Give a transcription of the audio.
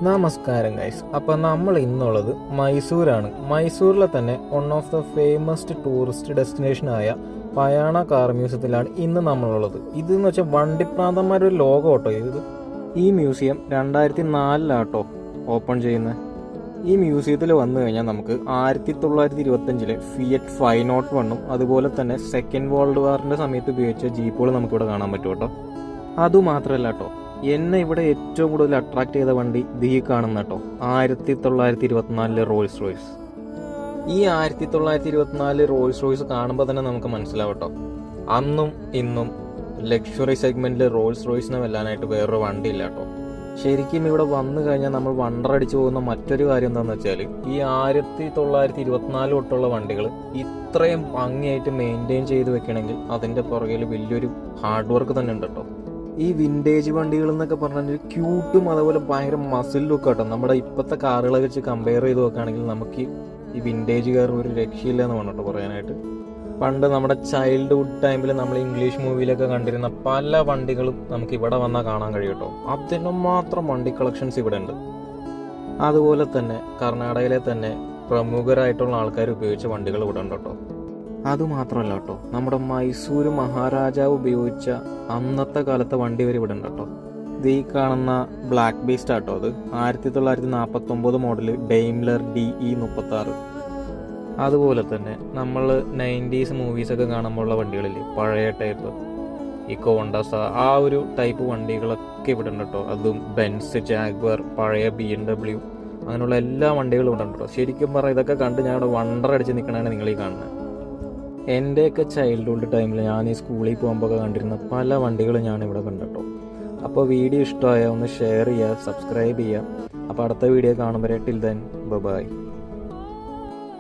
നമസ്കാരം ഗൈസ്. അപ്പോൾ നമ്മൾ ഇന്നുള്ളത് മൈസൂരാണ്. മൈസൂരിലെ തന്നെ one of the famous tourist ഡെസ്റ്റിനേഷനായ പയാണ കാർ മ്യൂസിയത്തിലാണ് ഇന്ന് നമ്മളുള്ളത്. ഇതെന്ന് വെച്ചാൽ വണ്ടിപ്രാന്തന്മാരുടെ ഒരു ലോകം കേട്ടോ ഇത്. ഈ മ്യൂസിയം 2004 ഓപ്പൺ ചെയ്യുന്നത്. ഈ മ്യൂസിയത്തിൽ വന്നു കഴിഞ്ഞാൽ നമുക്ക് 1925 ഫിയറ്റ് 501 അതുപോലെ തന്നെ സെക്കൻഡ് വേൾഡ് വാറിൻ്റെ സമയത്ത് ഉപയോഗിച്ച ജീപ്പുകൾ നമുക്കിവിടെ കാണാൻ പറ്റും കേട്ടോ. അതുമാത്രമല്ല കേട്ടോ, എന്നെ ഇവിടെ ഏറ്റവും കൂടുതൽ അട്രാക്ട് ചെയ്ത വണ്ടി ദീ കാണുന്ന കേട്ടോ, 1924 റോൾസ് റോയ്സ്. ഈ 1924 റോൾസ് റോയ്സ് കാണുമ്പോൾ തന്നെ നമുക്ക് മനസ്സിലാവും കേട്ടോ, അന്നും ഇന്നും ലക്ഷറി സെഗ്മെന്റിൽ റോൾസ് റോയ്സിനെ വെല്ലാനായിട്ട് വേറൊരു വണ്ടിയില്ല കേട്ടോ. ശരിക്കും ഇവിടെ വന്നു കഴിഞ്ഞാൽ നമ്മൾ വണ്ടറടിച്ചു പോകുന്ന മറ്റൊരു കാര്യം എന്താണെന്ന് വെച്ചാൽ, ഈ 1924 തൊട്ടുള്ള വണ്ടികൾ ഇത്രയും ഭംഗിയായിട്ട് മെയിൻറ്റെയിൻ ചെയ്ത് വെക്കണമെങ്കിൽ അതിൻ്റെ പുറകിൽ വലിയൊരു ഹാർഡ് വർക്ക് തന്നെ ഉണ്ട് കേട്ടോ. ഈ വിൻറ്റേജ് വണ്ടികൾ എന്നൊക്കെ പറഞ്ഞാൽ ഒരു ക്യൂട്ടും അതുപോലെ ഭയങ്കര മസിൽ ലുക്ക് കേട്ടോ. നമ്മുടെ ഇപ്പോഴത്തെ കാറുകളെ വെച്ച് കമ്പയർ ചെയ്ത് നോക്കുകയാണെങ്കിൽ നമുക്ക് ഈ വിൻറ്റേജ് കാർ ഒരു രക്ഷയില്ല എന്ന് പറഞ്ഞിട്ടോ പറയാനായിട്ട്. പണ്ട് നമ്മുടെ ചൈൽഡ്ഹുഡ് ടൈമിൽ നമ്മൾ ഇംഗ്ലീഷ് മൂവിയിലൊക്കെ കണ്ടിരുന്ന പല വണ്ടികളും നമുക്ക് ഇവിടെ വന്നാൽ കാണാൻ കഴിയും കേട്ടോ. അതിന് മാത്രം വണ്ടി കളക്ഷൻസ് ഇവിടെ ഉണ്ട്. അതുപോലെ തന്നെ കർണാടകയിലെ തന്നെ പ്രമുഖരായിട്ടുള്ള ആൾക്കാർ ഉപയോഗിച്ച വണ്ടികൾ ഇവിടെ ഉണ്ട് കേട്ടോ. അതുമാത്രമല്ല കേട്ടോ, നമ്മുടെ മൈസൂർ മഹാരാജാവ് ഉപയോഗിച്ച അന്നത്തെ കാലത്തെ വണ്ടി വരെ ഇവിടെ ഉണ്ട് കേട്ടോ. ഇത് ഈ കാണുന്ന ബ്ലാക്ക് ബീസ്റ്റ് ആട്ടോ, അത് 1949 മോഡൽ ഡെയിംലർ DE 36. അതുപോലെ തന്നെ നമ്മൾ 90s മൂവീസൊക്കെ കാണുമ്പോഴുള്ള വണ്ടികളില്ലേ, പഴയ ടൈപ്പ് ഈ കോണ്ടാസ, ആ ഒരു ടൈപ്പ് വണ്ടികളൊക്കെ ഇവിടെ ഉണ്ട് കേട്ടോ. അതും ബെൻസ്, ജാഗ്വർ, പഴയ BMW, അങ്ങനെയുള്ള എല്ലാ വണ്ടികളും ഇവിടെ ഉണ്ട് കേട്ടോ. ശരിക്കും പറഞ്ഞാൽ ഇതൊക്കെ കണ്ട് ഞാൻ ഇവിടെ വണ്ടർ അടിച്ച് നിൽക്കണതാണ് നിങ്ങൾ ഈ കാണുന്നത്. എൻ്റെയൊക്കെ ചൈൽഡ്ഹുഡ് ടൈമിൽ ഞാൻ ഈ സ്കൂളിൽ പോകുമ്പോൾ കണ്ടിരുന്ന പല വണ്ടികളും ഞാനിവിടെ കണ്ടിട്ടോ. അപ്പോൾ വീഡിയോ ഇഷ്ടമായ ഒന്ന് ഷെയർ ചെയ്യുക, സബ്സ്ക്രൈബ് ചെയ്യുക. അപ്പോൾ അടുത്ത വീഡിയോ കാണുമ്പോൾ ടിൽ ദെൻ ബൈ.